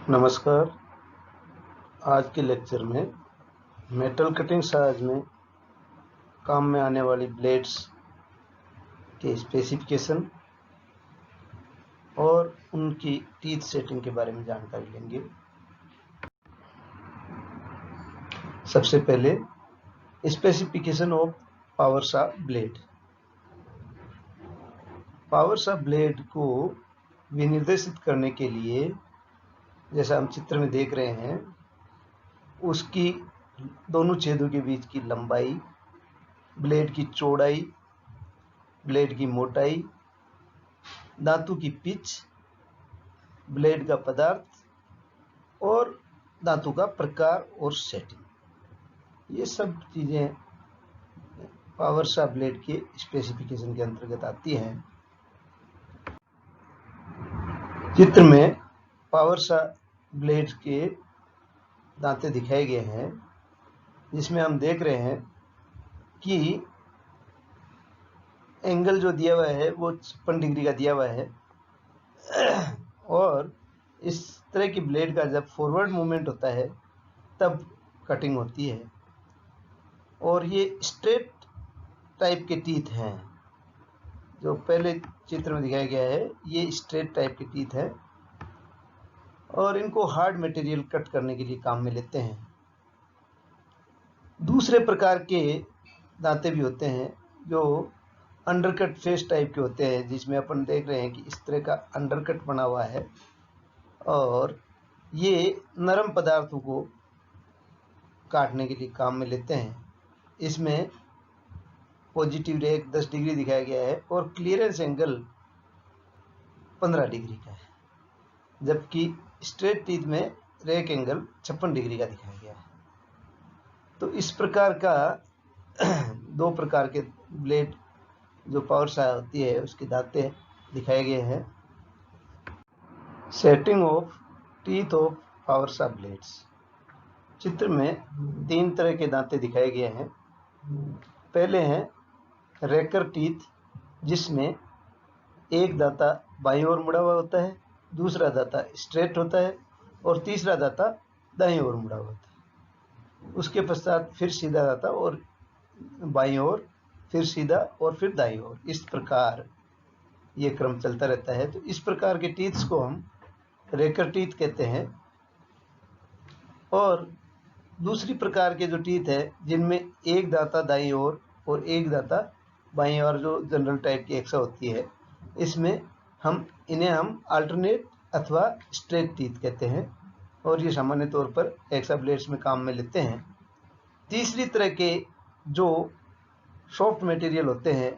नमस्कार। आज के लेक्चर में मेटल कटिंग साज में काम में आने वाली ब्लेड्स के स्पेसिफिकेशन और उनकी टीथ सेटिंग के बारे में जानकारी लेंगे। सबसे पहले specification of power saw blade. Power saw blade को विनिर्देशित करने के लिए, जैसा हम चित्र में देख रहे हैं, उसकी दोनों छेदों के बीच की लंबाई, ब्लेड की चौड़ाई, ब्लेड की मोटाई, धातु की पिच, ब्लेड का पदार्थ और धातु का प्रकार और सेटिंग, ये सब चीजें पावर सॉ ब्लेड के स्पेसिफिकेशन के अंतर्गत आती हैं। चित्र में पावर सॉ ब्लेड के दांते दिखाए गए हैं, जिसमें हम देख रहे हैं कि एंगल जो दिया हुआ है वो 56 डिग्री का दिया हुआ है और इस तरह की ब्लेड का जब फॉरवर्ड मूवमेंट होता है तब कटिंग होती है। और ये स्ट्रेट टाइप के टीथ हैं, जो पहले चित्र में दिखाया गया है, ये स्ट्रेट टाइप के टीथ है और इनको हार्ड मटेरियल कट करने के लिए काम में लेते हैं। दूसरे प्रकार के दांते भी होते हैं जो अंडरकट फेस टाइप के होते हैं, जिसमें अपन देख रहे हैं कि इस तरह का अंडरकट बना हुआ है और ये नरम पदार्थों को काटने के लिए काम में लेते हैं। इसमें पॉजिटिव रेक 10 डिग्री दिखाया गया है और क्लियरेंस एंगल 15 डिग्री का है, जबकि स्ट्रेट टीथ में रेक एंगल 56 डिग्री का दिखाया गया है। तो इस प्रकार का दो प्रकार के ब्लेड जो पावर सॉ होती है उसके दांते दिखाए गए हैं। Setting of teeth of power saw blades. चित्र में 3 तरह के दांते दिखाए गए हैं। पहले हैं रेकर टीथ, जिसमें एक दांता बाईं ओर मुड़ा हुआ होता है, दूसरा दांता स्ट्रेट होता है और तीसरा दांता दाईं ओर मुड़ा हुआ होता है। उसके पश्चात फिर सीधा दांता और बाईं ओर, फिर सीधा और फिर दाईं ओर, इस प्रकार ये क्रम चलता रहता है। तो इस प्रकार के टीथ्स को हम रेकर टीथ कहते हैं। और दूसरी प्रकार के जो टीथ है, जिनमें एक दांता दाईं ओर और एक दांता बाईं ओर, जो जनरल टाइप की एक्सा होती है, इसमें इन्हें हम अल्टरनेट अथवा स्ट्रेट टीथ कहते हैं और ये सामान्य तौर पर एक्सा ब्लेड्स में काम में लेते हैं। तीसरी तरह के जो सॉफ्ट मटेरियल होते हैं,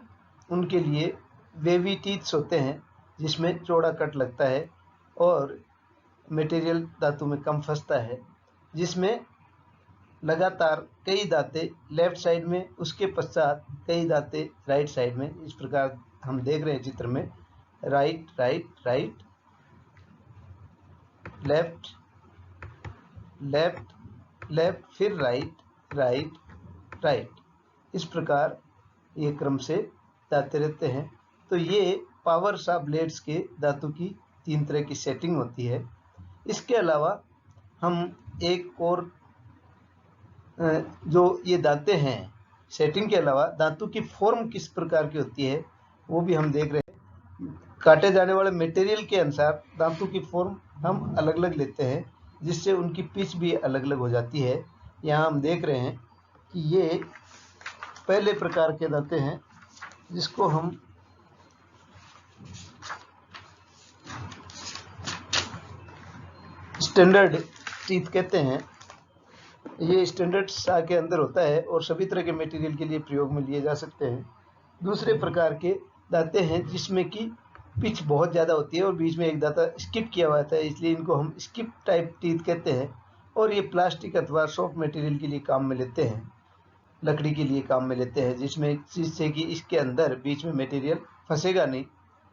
उनके लिए वेवी टीथ्स होते हैं, जिसमें चौड़ा कट लगता है और मटेरियल धातु में कम फंसता है, जिसमें लगातार कई दांते लेफ्ट साइड में, उसके पश्चात कई दांते राइट साइड में, इस प्रकार हम देख रहे हैं चित्र में, right right right, left left left, फिर राइट राइट राइट, इस प्रकार ये क्रम से दांते रहते हैं। तो ये पावर सॉ ब्लेड्स के दांतों की 3 तरह की सेटिंग होती है। इसके अलावा हम एक और जो ये दांते हैं, सेटिंग के अलावा धातु की फॉर्म किस प्रकार की होती है वो भी हम देख रहे हैं। काटे जाने वाले मटेरियल के अनुसार धातु की फॉर्म हम अलग अलग लेते हैं, जिससे उनकी पिच भी अलग अलग हो जाती है। यहाँ हम देख रहे हैं कि ये पहले प्रकार के दांते हैं, जिसको हम स्टैंडर्ड टीथ कहते हैं। ये स्टैंडर्ड सॉ के अंदर होता है और सभी तरह के मटेरियल के लिए प्रयोग में लिए जा सकते हैं। दूसरे प्रकार के दांते हैं जिसमें कि पिच बहुत ज़्यादा होती है और बीच में एक दांता स्किप किया हुआ है, इसलिए इनको हम स्किप टाइप टीथ कहते हैं। और ये प्लास्टिक अथवा सॉफ्ट मटेरियल के लिए काम में लेते हैं, लकड़ी के लिए काम में लेते हैं, जिससे कि इसके अंदर बीच में मटेरियल फंसेगा नहीं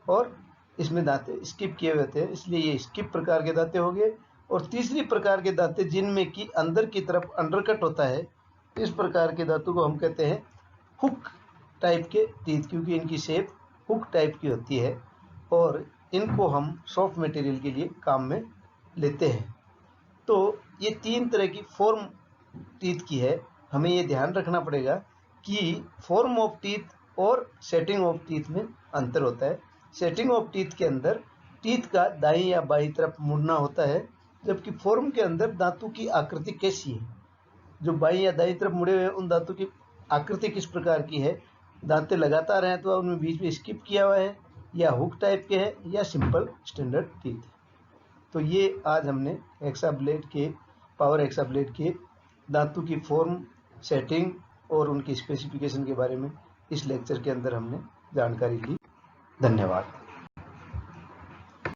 और इसमें दांते स्किप किए हुए थे, इसलिए ये स्किप प्रकार के दांते हो गए। और तीसरी प्रकार के दांते जिनमें कि अंदर की तरफ अंडरकट होता है, इस प्रकार के दांतों को हम कहते हैं हुक टाइप के टीथ, क्योंकि इनकी शेप हुक टाइप की होती है और इनको हम सॉफ्ट मटेरियल के लिए काम में लेते हैं। तो ये 3 तरह की फॉर्म टीथ की है। हमें ये ध्यान रखना पड़ेगा कि फॉर्म ऑफ टीथ और सेटिंग ऑफ टीथ में अंतर होता है। सेटिंग ऑफ टीथ के अंदर टीथ का दाईं या बाईं तरफ मुड़ना होता है, जबकि फॉर्म के अंदर दांतों की आकृति कैसी है, जो बाईं या दाईं तरफ मुड़े हुए उन दांतों की आकृति किस प्रकार की है, दांतें लगातार हैं तो उनमें बीच में स्किप किया हुआ है, या हुक टाइप के है, या सिंपल स्टैंडर्ड टीथ है। तो ये आज हमने एक्साब्लेड के पावर एक्साब्लेड के दांतों की फॉर्म, सेटिंग और उनकी स्पेसिफिकेशन के बारे में इस लेक्चर के अंदर हमने जानकारी ली। धन्यवाद।